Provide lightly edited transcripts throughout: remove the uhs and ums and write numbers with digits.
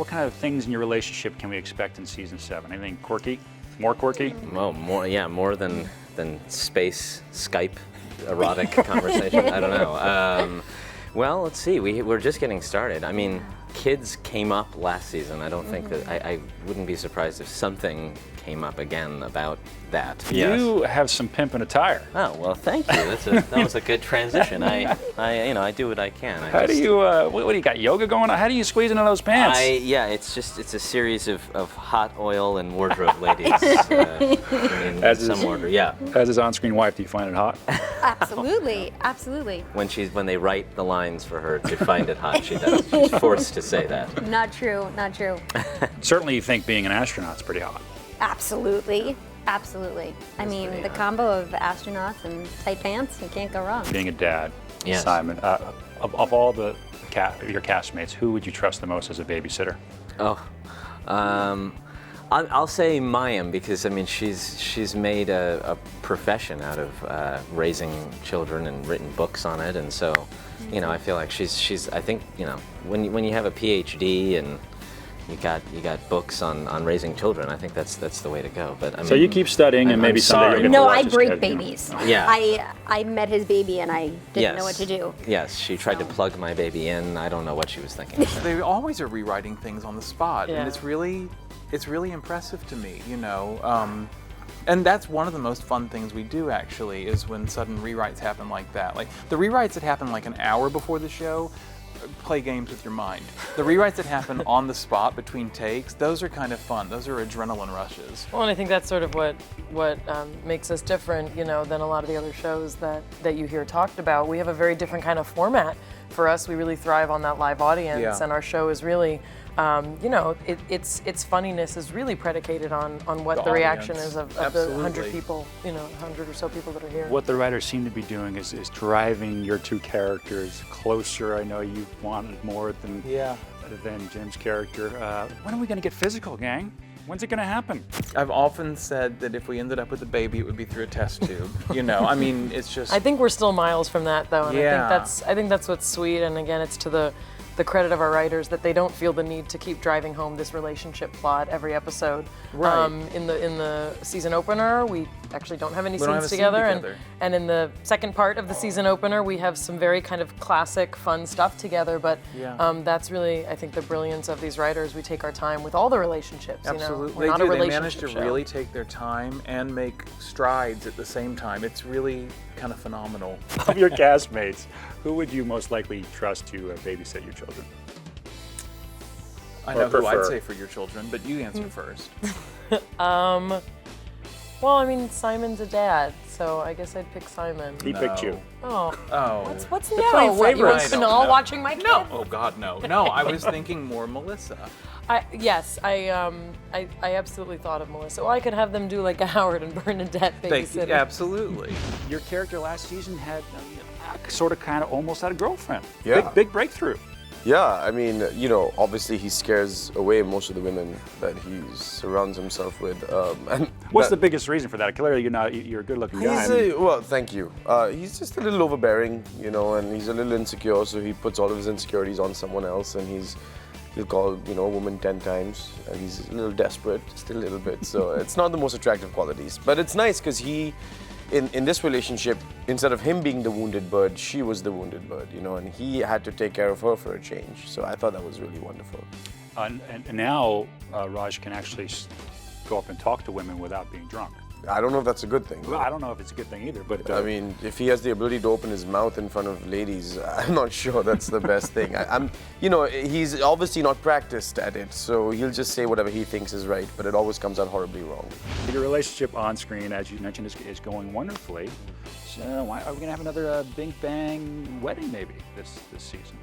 what kind of things in your relationship can we expect in season 7? Anything quirky? More quirky? Oh, more than space Skype erotic conversation. I don't know. Well, let's see. We're just getting started. I mean, kids came up last season. I don't think that I wouldn't be surprised if something came up again about that. You have some pimp in attire. Oh, well, thank you. That was a good transition. I do what I can. How do you, what do you got, yoga going on? How do you squeeze into those pants? It's a series of hot oil and wardrobe ladies in some order, yeah. As his on-screen wife, do you find it hot? Absolutely, absolutely. When they write the lines for her to find it hot, she does. She's forced to say that. Not true, not true. Certainly you think being an astronaut's pretty hot. Absolutely, absolutely. I mean, the combo of astronauts and tight pants, you can't go wrong. Being a dad, Yes. Simon, of all your castmates, who would you trust the most as a babysitter? Oh, I'll say Mayim because I mean she's made a profession out of raising children and written books on it, and so I feel like she's I think when you have a PhD and you got books on raising children, I think that's the way to go. But I mean, so you keep studying and maybe someday you'll get to No, watch I this break kid, babies. Yeah. I met his baby and I didn't know what to do. Yes, she tried to plug my baby in. I don't know what she was thinking. They always are rewriting things on the spot, Yeah. and it's really impressive to me, And that's one of the most fun things we do, actually, is when sudden rewrites happen like that. Like the rewrites that happen like an hour before the show, play games with your mind. The rewrites that happen on the spot between takes, those are kind of fun. Those are adrenaline rushes. Well, and I think that's sort of what makes us different, than a lot of the other shows that you hear talked about. We have a very different kind of format. For us, we really thrive on that live audience, and our show is really, its funniness is really predicated on what the reaction is of the 100 people, 100 or so people that are here. What the writers seem to be doing is driving your two characters closer. I know you wanted more than Jim's character. When are we going to get physical, gang? When's it going to happen? I've often said that if we ended up with a baby, it would be through a test tube. I mean, it's just. I think we're still miles from that, though, and I think that's what's sweet. And again, it's to the credit of our writers that they don't feel the need to keep driving home this relationship plot every episode. Right. In the season opener, we actually don't have any We don't have scenes a scene together, together. and in the second part of the season opener, we have some very kind of classic, fun stuff together. But that's really, I think, the brilliance of these writers. We take our time with all the relationships. Absolutely, We're not a They manage relationship to show. really take their time and make strides at the same time. It's really kind of phenomenal. Of your castmates, who would you most likely trust to babysit your children? I Or know who I'd prefer. say for your children, but you answer first. Well, I mean, Simon's a dad, so I guess I'd pick Simon. He picked you. Oh. Oh. What's playing no? What, you favorites. want I don't Spinall know. watching my kid? No. Oh God, no. No, I was thinking more Melissa. I absolutely thought of Melissa. Well, I could have them do like a Howard and Bernadette babysitting. Absolutely. Your character last season had sort of kind of almost had a girlfriend. Yeah. Big breakthrough. Yeah, I mean, obviously he scares away most of the women that he surrounds himself with. And What's the biggest reason for that? Clearly, you're a good-looking guy. Well, thank you. He's just a little overbearing, and he's a little insecure, so he puts all of his insecurities on someone else, and he'll call, a woman 10 times, and he's a little desperate, just a little bit. So it's not the most attractive qualities, but it's nice because in this relationship, instead of him being the wounded bird, she was the wounded bird, and he had to take care of her for a change. So I thought that was really wonderful. And now Raj can actually go up and talk to women without being drunk. I don't know if that's a good thing. Well, I don't know if it's a good thing either, but I mean, if he has the ability to open his mouth in front of ladies, I'm not sure that's the best thing. He's obviously not practiced at it, so he'll just say whatever he thinks is right, but it always comes out horribly wrong. your relationship on screen, as you mentioned, is going wonderfully. So why are we going to have another big bang wedding maybe this season?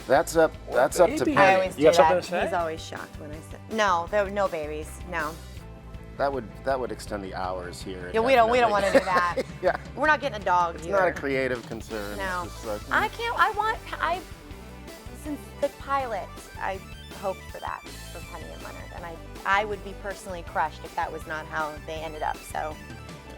That's up to I Penny. always do You have something that. to say? He's always shocked when I say no. There were no babies. No. That would extend the hours here. Yeah, we don't want to do definitely. that. Yeah. We're not getting a dog It's here. not a creative concern. No. It's just I can't. Since the pilot, I hoped for that for Penny and Leonard, and I would be personally crushed if that was not how they ended up. So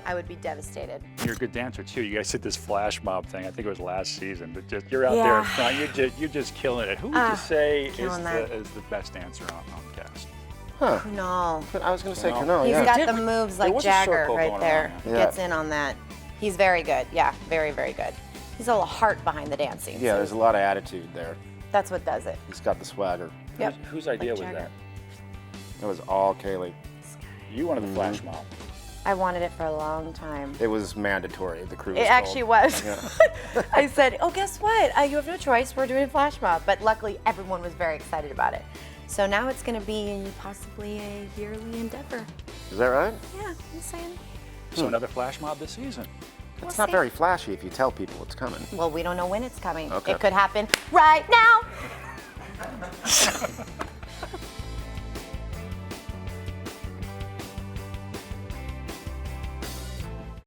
I would be devastated. You're a good dancer too. You guys did this flash mob thing. I think it was last season. But you're out there in front. You're just killing it. Who would you say is the best dancer on the cast? Huh. No. But I was going to say Kunal, He's yeah. got the moves like was a Jagger circle right going there. around, He yeah. gets in on that. He's very good. Yeah, very, very good. He's a little heart behind the dancing. Yeah, so there's a lot of attitude there. that's what does it. He's got the swagger. Yep. Whose idea was Jagger. that? That was all Kaylee. You wanted the flash mob. I wanted it for a long time. It was mandatory. The crew was It actually told. was. Yeah. I said, oh, guess what? You have no choice. We're doing a flash mob. But luckily, everyone was very excited about it. So now it's going to be possibly a yearly endeavor. Is that right? Yeah, I'm saying. So another flash mob this season. It's not very flashy if you tell people it's coming. Well, we don't know when it's coming. Okay. It could happen right now.